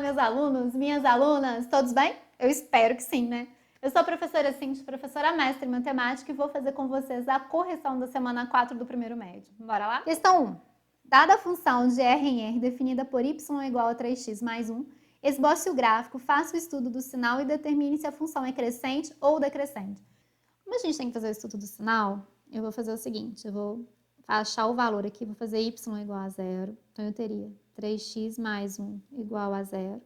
meus alunos, minhas alunas, todos bem? Eu espero que sim, né? Eu sou a professora Cintia, professora mestre em matemática e vou fazer com vocês a correção da semana 4 do primeiro médio. Bora lá? Questão 1. Dada a função de R em R definida por y igual a 3x mais 1, esboce o gráfico, faça o estudo do sinal e determine se a função é crescente ou decrescente. Como a gente tem que fazer o estudo do sinal, eu vou fazer o seguinte, eu vou achar o valor aqui, vou fazer y igual a 0, então eu teria 3x mais 1 igual a 0,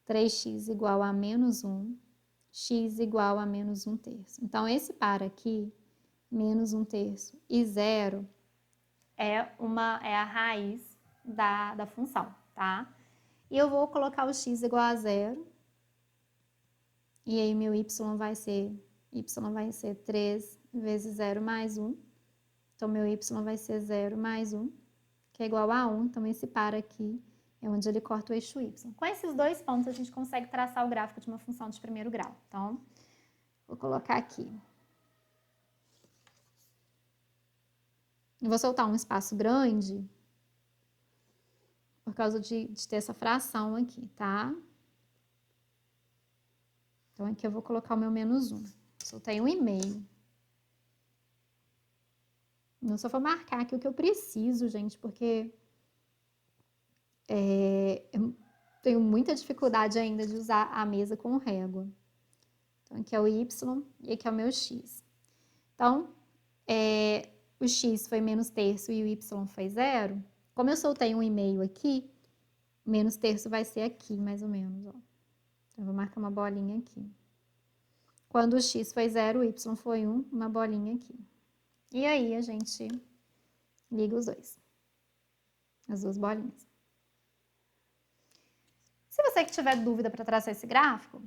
3x igual a menos 1, x igual a menos 1/3. Então, esse par aqui, menos 1/3 e 0, é a raiz da função, tá? E eu vou colocar o x igual a 0, e aí meu y vai ser 3 vezes 0 mais 1. Então, meu y vai ser 0 mais 1, que é igual a 1. Então, esse par aqui é onde ele corta o eixo y. Com esses dois pontos, a gente consegue traçar o gráfico de uma função de primeiro grau. Então, vou colocar aqui. Eu vou soltar um espaço grande, por causa de ter essa fração aqui, tá? Então, aqui eu vou colocar o meu menos 1. Soltei 1,5. Eu só vou marcar aqui o que eu preciso, gente, porque eu tenho muita dificuldade ainda de usar a mesa com régua. Então, aqui é o y e aqui é o meu x. Então, o x foi menos terço e o y foi 0. Como eu soltei 1,5 aqui, menos terço vai ser aqui, mais ou menos, ó. Então, eu vou marcar uma bolinha aqui. Quando o x foi 0, o y foi 1, uma bolinha aqui. E aí, a gente liga os dois. As duas bolinhas. Se você que tiver dúvida para traçar esse gráfico,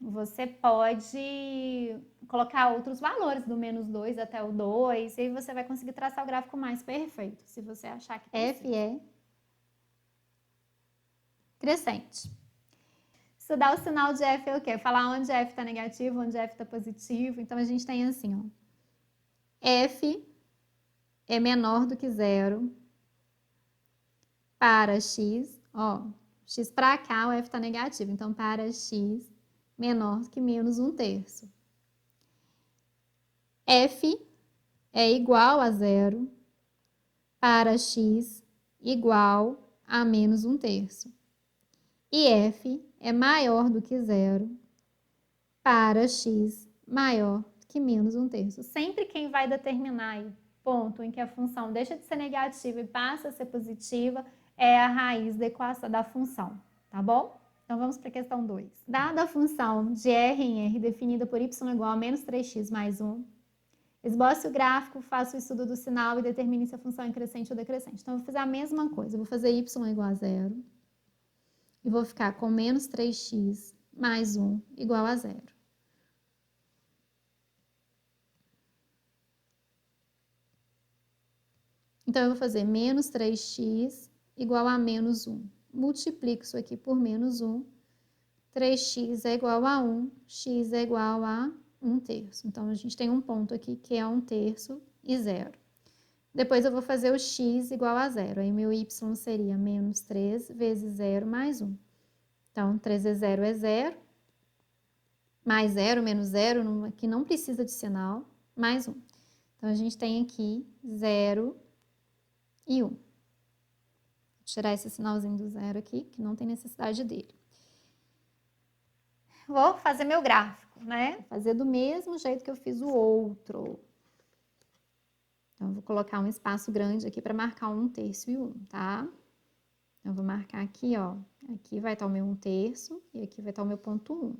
você pode colocar outros valores, do menos 2 até o 2, e aí você vai conseguir traçar o gráfico mais perfeito, se você achar que f é crescente. Estudar o sinal de f é o quê? Falar onde f está negativo, onde f está positivo. Então, a gente tem assim, ó. F é menor do que 0 para x, ó. X para cá, o f está negativo. Então, para x menor que menos 1/3. F é igual a 0 para x igual a menos 1/3. E f é maior do que 0 para x maior que menos 1/3. Sempre quem vai determinar o ponto em que a função deixa de ser negativa e passa a ser positiva é a raiz da equação da função, tá bom? Então, vamos para a questão 2. Dada a função de R em R definida por y igual a menos 3x mais 1, esboce o gráfico, faça o estudo do sinal e determine se a função é crescente ou decrescente. Então, eu vou fazer a mesma coisa. Eu vou fazer y igual a 0 e vou ficar com menos 3x mais 1 igual a 0. Então, eu vou fazer menos 3x igual a menos 1. Multiplico isso aqui por menos 1. 3x é igual a 1, x é igual a 1/3. Então, a gente tem um ponto aqui que é 1/3 e 0. Depois, eu vou fazer o x igual a 0. Aí, meu y seria menos 3 vezes 0 mais 1. Então, 3 vezes 0 é 0. Mais 0, menos 0, aqui não precisa de sinal, mais 1. Então, a gente tem aqui 0 e 1. Vou tirar esse sinalzinho do 0 aqui, que não tem necessidade dele. Vou fazer meu gráfico, né? Vou fazer do mesmo jeito que eu fiz o outro. Então, eu vou colocar um espaço grande aqui para marcar 1/3 e 1, tá? Então, eu vou marcar aqui, ó. Aqui vai estar o meu 1/3 e aqui vai estar o meu ponto 1.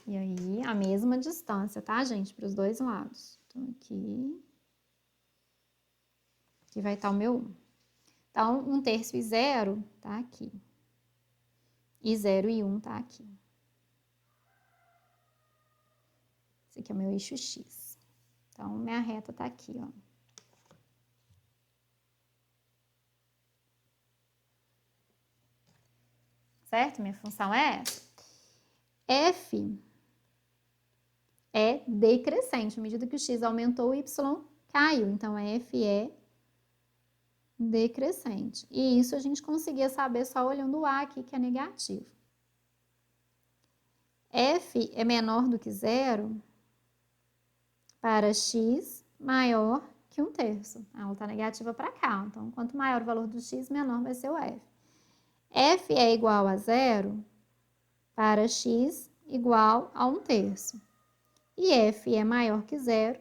E aí, a mesma distância, tá, gente? Para os dois lados. Então, aqui vai estar o meu 1. Então, 1/3 e 0 tá aqui. E 0 e 1 tá aqui. Esse aqui é o meu eixo X. Então, minha reta tá aqui, ó. Certo? Minha função é essa. F é decrescente. À medida que o x aumentou, o y caiu. Então, f é decrescente. E isso a gente conseguia saber só olhando o A aqui, que é negativo. F é menor do que zero para x maior que 1/3. Ela está negativa para cá. Então, quanto maior o valor do x, menor vai ser o F. F é igual a zero para x igual a 1/3. E F é maior que zero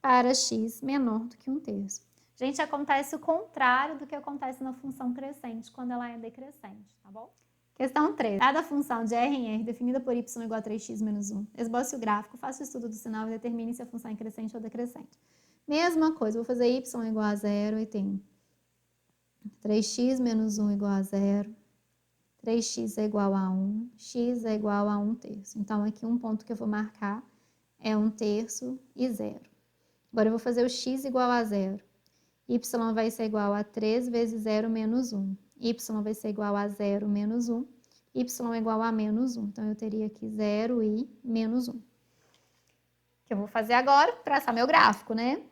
para x menor do que 1/3. Gente, acontece o contrário do que acontece na função crescente quando ela é decrescente, tá bom? Questão 3. Dada a função de R em R definida por y igual a 3x menos 1, esboce o gráfico, faça o estudo do sinal e determine se a função é crescente ou decrescente. Mesma coisa, vou fazer y igual a 0 e tenho 3x menos 1 igual a 0, 3x é igual a 1, x é igual a 1/3. Então, aqui um ponto que eu vou marcar é 1/3 e 0. Agora, eu vou fazer o x igual a 0. Y vai ser igual a 3 vezes 0 menos 1. Y vai ser igual a 0 menos 1. Y é igual a menos 1. Então, eu teria aqui 0 e menos 1. O que eu vou fazer agora? Traçar meu gráfico, né?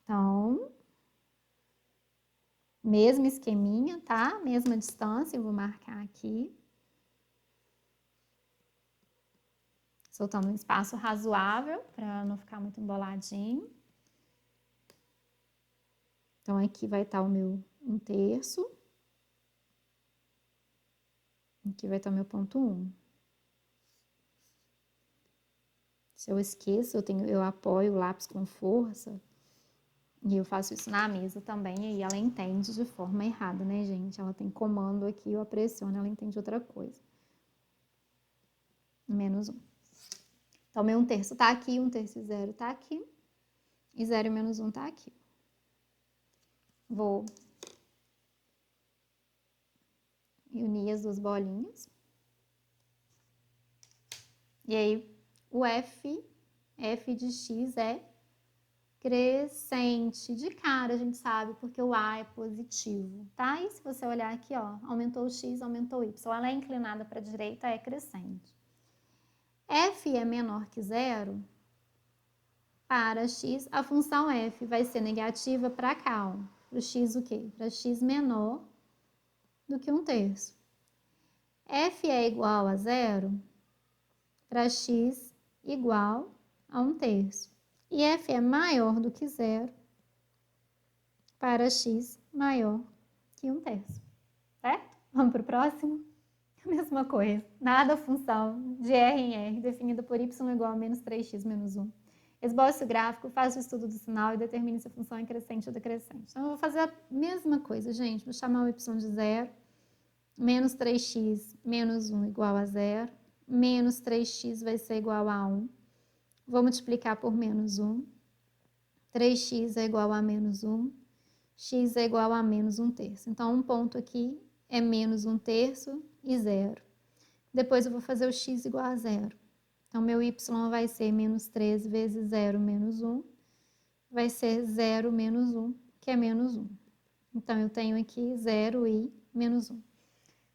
Então, mesmo esqueminha, tá? Mesma distância, eu vou marcar aqui. Soltando um espaço razoável, para não ficar muito emboladinho. Então, aqui vai estar o meu 1/3. Aqui vai estar o meu ponto 1. Se eu esqueço, eu apoio o lápis com força. E eu faço isso na mesa também, e aí ela entende de forma errada, né, gente? Ela tem comando aqui, eu pressiono, ela entende outra coisa. Menos 1. Então, meu 1/3 tá aqui, 1/3 e 0 tá aqui. E 0 e menos 1 tá aqui. Vou unir as duas bolinhas. E aí, o F de x é crescente. De cara a gente sabe, porque o A é positivo, tá? E se você olhar aqui, ó, aumentou o x, aumentou o y. Ela é inclinada para a direita, é crescente. F é menor que zero, para x, a função f vai ser negativa para cá, ó. Para o x o quê? Para x menor do que 1/3. F é igual a zero para x igual a 1/3. E f é maior do que zero para x maior que 1/3. Certo? Vamos para o próximo? A mesma coisa. Dada a função de R em R definida por y igual a menos 3x menos 1. Esboce o gráfico, faça o estudo do sinal e determine se a função é crescente ou decrescente. Então, eu vou fazer a mesma coisa, gente. Vou chamar o y de 0, menos 3x menos 1 igual a 0, menos 3x vai ser igual a 1. Vou multiplicar por menos 1. 3x é igual a menos 1. X é igual a menos 1/3. Então, um ponto aqui é menos 1/3 e 0. Depois, eu vou fazer o x igual a 0. Então, meu y vai ser menos 3 vezes 0 menos 1. Vai ser 0 menos 1, que é menos 1. Então, eu tenho aqui 0 e menos 1.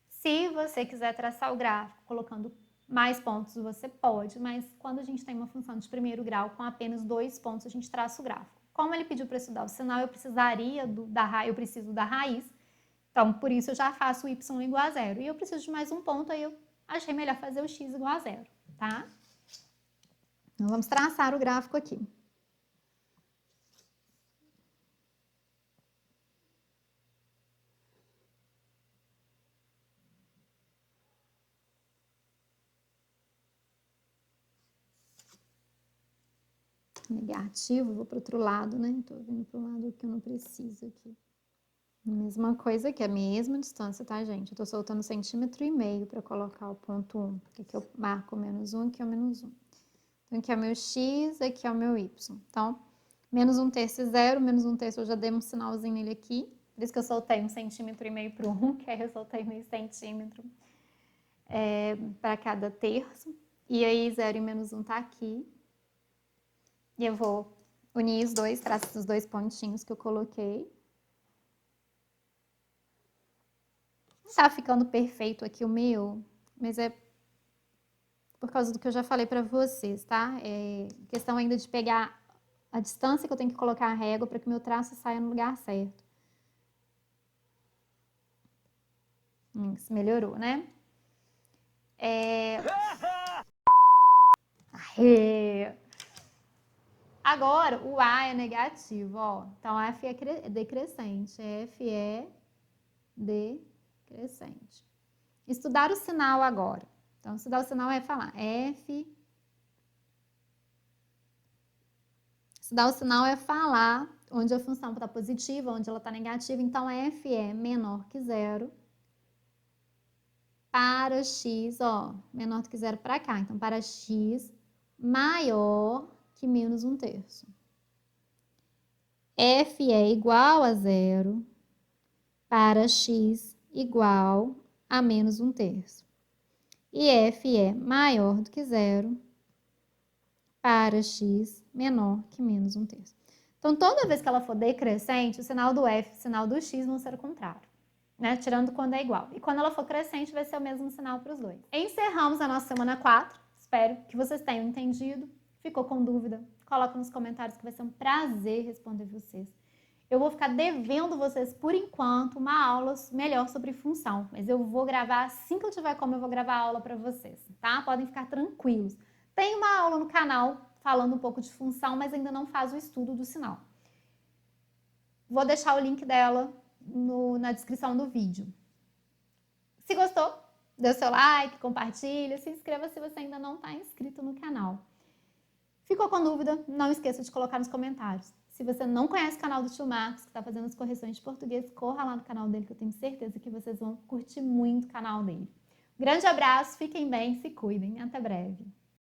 Se você quiser traçar o gráfico colocando mais pontos, você pode, mas quando a gente tem uma função de primeiro grau com apenas 2 pontos, a gente traça o gráfico. Como ele pediu para estudar o sinal, eu preciso da raiz, então por isso eu já faço o y igual a 0. E eu preciso de mais um ponto, aí eu achei melhor fazer o x igual a 0, tá? Então, vamos traçar o gráfico aqui. Negativo, vou para o outro lado, né? Tô vindo para o lado que eu não preciso aqui. Mesma coisa aqui, a mesma distância, tá, gente? Eu tô soltando 1,5 centímetros para colocar o ponto 1. Aqui eu marco o menos 1, aqui é o menos 1. Então, aqui é o meu x, aqui é o meu y. Então, menos 1/3 e 0, menos 1/3 eu já dei um sinalzinho nele aqui. Por isso que eu soltei 1,5 centímetros para o 1, que aí eu soltei meio centímetro para cada terço. E aí, 0 e menos 1 tá aqui. E eu vou unir os dois, traçar os dois pontinhos que eu coloquei. Tá ficando perfeito aqui o meu, mas é por causa do que eu já falei para vocês, tá? É questão ainda de pegar a distância que eu tenho que colocar a régua para que o meu traço saia no lugar certo. Isso melhorou, né? Aê! Agora, o A é negativo, ó. Então, F é decrescente. F é decrescente. Estudar o sinal agora. Então, estudar o sinal é falar F. Estudar o sinal é falar onde a função está positiva, onde ela está negativa. Então, F é menor que zero. Para x, ó, menor do que zero para cá. Então, para x maior que menos 1/3. F é igual a zero para x igual a menos 1/3. E F é maior do que zero para x menor que menos 1/3. Então, toda vez que ela for decrescente, o sinal do F e o sinal do x vão ser o contrário, né? Tirando quando é igual. E quando ela for crescente, vai ser o mesmo sinal para os dois. Encerramos a nossa semana 4. Espero que vocês tenham entendido. Ficou com dúvida? Coloca nos comentários que vai ser um prazer responder vocês. Eu vou ficar devendo vocês, por enquanto, uma aula melhor sobre função. Mas eu vou gravar, assim que eu tiver como, eu vou gravar a aula para vocês, tá? Podem ficar tranquilos. Tem uma aula no canal falando um pouco de função, mas ainda não faz o estudo do sinal. Vou deixar o link dela na descrição do vídeo. Se gostou, dê seu like, compartilha, se inscreva se você ainda não está inscrito no canal. Ficou com dúvida? Não esqueça de colocar nos comentários. Se você não conhece o canal do Tio Marcos, que está fazendo as correções de português, corra lá no canal dele, que eu tenho certeza que vocês vão curtir muito o canal dele. Um grande abraço, fiquem bem, se cuidem. Até breve.